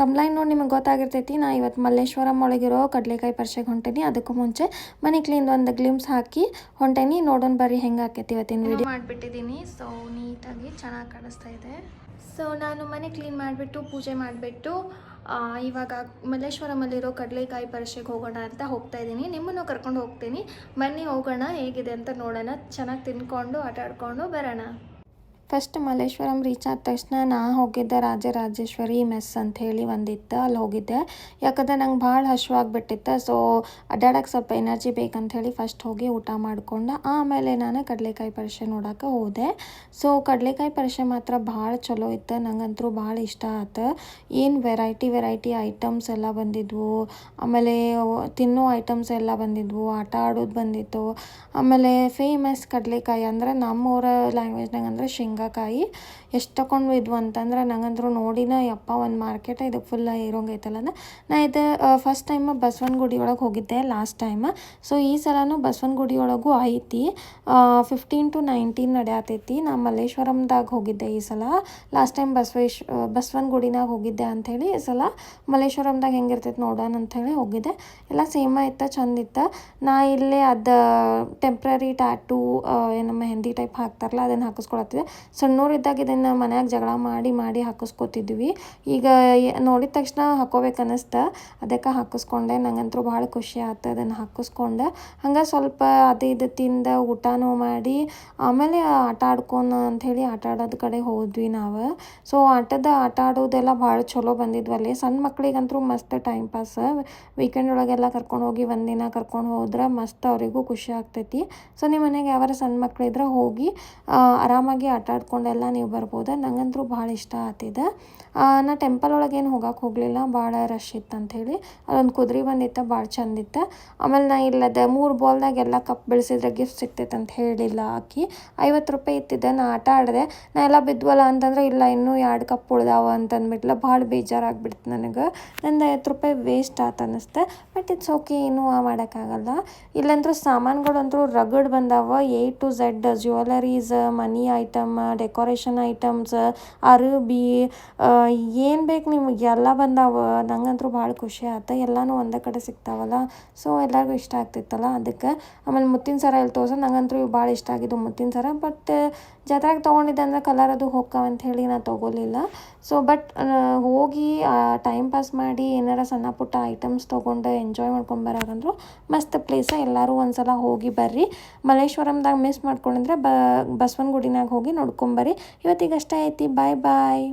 ತಮ್ಲೈನ್ ನೋಡಿ ನಿಮಗೆ ಗೊತ್ತಾಗಿರ್ತೈತಿ. ನಾ ಇವತ್ತು ಮಲ್ಲೇಶ್ವರಂ ಒಳಗಿರೋ ಕಡಲೆಕಾಯಿ ಪರ್ಸೆಗೆ ಹೊಂಟೇನಿ. ಅದಕ್ಕೂ ಮುಂಚೆ ಮನೆ ಕ್ಲೀನ್ ಒಂದು ಗ್ಲಿಮ್ಸ್ ಹಾಕಿ ಹೊಂಟೇನಿ. ನೋಡೋಣ ಬರ್ರಿ ಹೆಂಗೆ ಆಕೈತಿ ಇವತ್ತಿನ ವಿಡಿಯೋ ಮಾಡಿಬಿಟ್ಟಿದ್ದೀನಿ. ಸೊ ನೀಟಾಗಿ ಚೆನ್ನಾಗಿ ಕಾಣಿಸ್ತಾ ಇದೆ. ಸೊ ನಾನು ಮನೆ ಕ್ಲೀನ್ ಮಾಡಿಬಿಟ್ಟು ಪೂಜೆ ಮಾಡಿಬಿಟ್ಟು ಇವಾಗ ಮಲ್ಲೇಶ್ವರಮಲ್ಲಿರೋ ಕಡಲೆಕಾಯಿ ಪರ್ಸೆಗೆ ಹೋಗೋಣ ಅಂತ ಹೋಗ್ತಾ ಇದ್ದೀನಿ. ನಿಮ್ಮನ್ನು ಕರ್ಕೊಂಡು ಹೋಗ್ತೀನಿ, ಬನ್ನಿ ಹೋಗೋಣ, ಹೇಗಿದೆ ಅಂತ ನೋಡೋಣ. ಚೆನ್ನಾಗಿ ತಿನ್ಕೊಂಡು ಆಟ ಆಡ್ಕೊಂಡು ಬರೋಣ. ಫಸ್ಟ್ ಮಲ್ಲೇಶ್ವರಂ ರೀಚ್ ಆದ ತಕ್ಷಣ ನಾ ಹೋಗಿದ್ದೆ ರಾಜರಾಜೇಶ್ವರಿ ಮೆಸ್ ಅಂಥೇಳಿ ಒಂದಿತ್ತು, ಅಲ್ಲಿ ಹೋಗಿದ್ದೆ. ಯಾಕಂದರೆ ನಂಗೆ ಭಾಳ ಹಶ್ವಾಗಿಬಿಟ್ಟಿತ್ತು. ಸೊ ಅಡ್ಡಾಡಕ್ಕೆ ಸ್ವಲ್ಪ ಎನರ್ಜಿ ಬೇಕಂಥೇಳಿ ಫಸ್ಟ್ ಹೋಗಿ ಊಟ ಮಾಡ್ಕೊಂಡು ಆಮೇಲೆ ನಾನು ಕಡಲೆಕಾಯಿ ಪರ್ಸೆ ನೋಡೋಕೆ ಹೋದೆ. ಸೊ ಕಡಲೆಕಾಯಿ ಪರ್ಸೆ ಮಾತ್ರ ಭಾಳ ಚಲೋ ಇತ್ತು, ನಂಗಂತೂ ಭಾಳ ಇಷ್ಟ ಆಯ್ತು. ಏನು ವೆರೈಟಿ ಐಟಮ್ಸ್ ಎಲ್ಲ ಬಂದಿದ್ವು, ಆಮೇಲೆ ತಿನ್ನೋ ಐಟಮ್ಸ್ ಎಲ್ಲ ಬಂದಿದ್ವು, ಆಟ ಆಡೋದು ಬಂದಿತ್ತು. ಆಮೇಲೆ ಫೇಮಸ್ ಕಡಲೆಕಾಯಿ ಅಂದರೆ ನಮ್ಮೂರ ಲ್ಯಾಂಗ್ವೇಜ್ನಾಗ ಅಂದರೆ ಶೇಂಗಾಕಾಯಿ ಎಷ್ಟು ತಗೊಂಡು ಇದ್ವು ಅಂತಂದ್ರೆ ನಂಗಂದ್ರೂ ನೋಡಿನ ಯಪ್ಪ ಒಂದು ಮಾರ್ಕೆಟ ಇದು ಫುಲ್ ಇರೋಂಗೈತಲ್ಲ. ನಾ ಇದು ಫಸ್ಟ್ ಟೈಮ್ ಬಸವನಗುಡಿ ಒಳಗೆ ಹೋಗಿದ್ದೆ ಲಾಸ್ಟ್ ಟೈಮ್. ಸೊ ಈ ಸಲನೂ ಬಸವನಗುಡಿ ಒಳಗೂ ಐತಿ. 15 to 19 ನಡೆಯತೈತಿ. ನಾ ಮಲ್ಲೇಶ್ವರಂದಾಗ ಹೋಗಿದ್ದೆ ಈ ಸಲ. ಲಾಸ್ಟ್ ಟೈಮ್ ಬಸವನಗುಡಿನಾಗ ಹೋಗಿದ್ದೆ ಅಂಥೇಳಿ ಈ ಸಲ ಮಲ್ಲೇಶ್ವರಂದಾಗ ಹೆಂಗಿರ್ತೈತೆ ನೋಡೋಣ ಅಂಥೇಳಿ ಹೋಗಿದ್ದೆ. ಎಲ್ಲ ಸೇಮ ಇತ್ತು, ಚಂದ ಇತ್ತು. ನಾ ಇಲ್ಲೇ ಅದು ಟೆಂಪ್ರರಿ ಟ್ಯಾಟೂ ಏನು ಮೆಹಂದಿ ಟೈಪ್ ಹಾಕ್ತಾರಲ್ಲ ಅದನ್ನು ಹಾಕಿಸ್ಕೊಳತ್ತಿದ್ದೆ. ಸಣ್ಣೋರಿದ್ದಾಗ ಇದನ್ನು ಮನ್ಯಾಗ ಜಗಳ ಮಾಡಿ ಹಾಕಿಸ್ಕೊತಿದ್ವಿ. ಈಗ ನೋಡಿದ ತಕ್ಷಣ ಹಾಕೋಬೇಕು ಅನ್ನಿಸ್ತು, ಅದಕ್ಕೆ ಹಾಕಿಸ್ಕೊಂಡೆ. ನಂಗಂತೂ ಭಾಳ ಖುಷಿ ಆಯ್ತು ಅದನ್ನು ಹಾಕಿಸ್ಕೊಂಡೆ. ಹಂಗೆ ಸ್ವಲ್ಪ ಅದು ಇದು ತಿಂದು ಊಟನೂ ಮಾಡಿ ಆಮೇಲೆ ಆಟ ಆಡ್ಕೊಂಡು ಅಂಥೇಳಿ ಆಟ ಆಡೋದು ಕಡೆ ಹೋದ್ವಿ ನಾವು. ಸೊ ಆಟ ಆಡೋದೆಲ್ಲ ಭಾಳ ಚಲೋ ಬಂದಿದ್ವಲ್ಲಿ. ಸಣ್ಣ ಮಕ್ಳಿಗಂತೂ ಮಸ್ತ್ ಟೈಮ್ ಪಾಸ್. ವೀಕೆಂಡ್ ಒಳಗೆಲ್ಲ ಕರ್ಕೊಂಡು ಹೋಗಿ ಒಂದಿನ ಕರ್ಕೊಂಡು ಹೋದ್ರೆ ಮಸ್ತ್ ಅವರಿಗೂ ಖುಷಿ ಆಗ್ತೈತಿ. ಸೊ ನಿಮ್ಮ ಮನೆಗೆ ಯಾವಾರ ಸಣ್ಣ ಮಕ್ಳಿದ್ರೆ ಹೋಗಿ ಆರಾಮಾಗಿ ಆಟ ಆಡ್ಕೊಂಡೆಲ್ಲ ನೀವು ಬರ್ಬೋದು. ನಂಗಂತೂ ಭಾಳ ಇಷ್ಟ ಆಗ್ತಿದೆ. ನಾ ಟೆಂಪಲ್ ಒಳಗೇನು ಹೋಗಕ್ಕೆ ಹೋಗಲಿಲ್ಲ, ಭಾಳ ರಶ್ ಇತ್ತು ಅಂಥೇಳಿ. ಅಲ್ಲೊಂದು ಕುದುರೆ ಬಂದಿತ್ತು, ಭಾಳ ಚಂದಿತ್ತು. ಆಮೇಲೆ ನಾ ಇಲ್ಲದ 3 ಬಾಲ್ದಾಗ ಎಲ್ಲ ಕಪ್ ಬೆಳೆಸಿದ್ರೆ ಗಿಫ್ಟ್ ಸಿಗ್ತೈತೆ ಅಂತ ಹೇಳಿಲ್ಲ ಆಕಿ. 50 ರೂಪಾಯಿ ಇತ್ತಿದ್ದೆ. ನಾ ಆಟ ಆಡಿದೆ. ನಾ ಎಲ್ಲ ಬಿದ್ವಲ್ಲ ಅಂತಂದ್ರೆ ಇಲ್ಲ ಇನ್ನೂ 2 ಕಪ್ ಉಳ್ದಾವ ಅಂತಂದ್ಬಿಟ್ಲ. ಭಾಳ ಬೇಜಾರಾಗ್ಬಿಡ್ತು ನನಗೆ. ನಂದು 50 ರೂಪಾಯಿ ವೇಸ್ಟ್ ಆಯ್ತು ಅನ್ನಿಸ್ತೆ. ಬಟ್ ಇಟ್ಸ್ ಓಕೆ, ಏನೂ ಮಾಡೋಕ್ಕಾಗಲ್ಲ. ಇಲ್ಲಂದ್ರೂ ಸಾಮಾನುಗಳಂತೂ ರಗಡ್ ಬಂದಾವ. A to Z jewelleries, money item, decoration items, ಅರಬಿ, ಏನು ಬೇಕು ನಿಮಗೆ ಎಲ್ಲ ಬಂದಾವ. ನಂಗಂತೂ ಭಾಳ ಖುಷಿ ಆಯ್ತು. ಎಲ್ಲನೂ ಒಂದೇ ಕಡೆ ಸಿಗ್ತಾವಲ್ಲ, ಸೊ ಎಲ್ಲರಿಗೂ ಇಷ್ಟ ಆಗ್ತಿತ್ತಲ್ಲ ಅದಕ್ಕೆ. ಆಮೇಲೆ ಮುತ್ತಿನ ಸರ ಇಲ್ಲಿ ತೋರ್ಸೋದು ನಂಗಂತೂ ಇವು ಭಾಳ ಇಷ್ಟ ಆಗಿದ್ದು ಮುತ್ತಿನ ಸರ. ಬಟ್ ಜಾತ್ರೆಗೆ ತೊಗೊಂಡಿದ್ದೆ ಅಂದ್ರೆ ಕಲರ್ ಅದು ಹೋಗ್ತಾವಂಥೇಳಿ ನಾನು ತೊಗೊಲಿಲ್ಲ. ಸೊ ಬಟ್ ಹೋಗಿ ಟೈಮ್ ಪಾಸ್ ಮಾಡಿ ಏನಾರ ಸಣ್ಣ ಪುಟ್ಟ ಐಟಮ್ಸ್ ತೊಗೊಂಡು ಎಂಜಾಯ್ ಮಾಡ್ಕೊಂಡು ಬರೋರಂದ್ರು ಮಸ್ತ್ ಪ್ಲೇಸ. ಎಲ್ಲರೂ ಒಂದ್ಸಲ ಹೋಗಿ ಬರ್ರಿ. ಮಲ್ಲೇಶ್ವರಂದಾಗ ಮಿಸ್ ಮಾಡ್ಕೊಂಡ್ರೆ ಬಸವನಗುಡಿನಾಗ ಹೋಗಿ ನೋಡ್ಕೊಂಬರ್ರಿ. ಇವತ್ತಿಗಷ್ಟೇ ಐತಿ. ಬಾಯ್.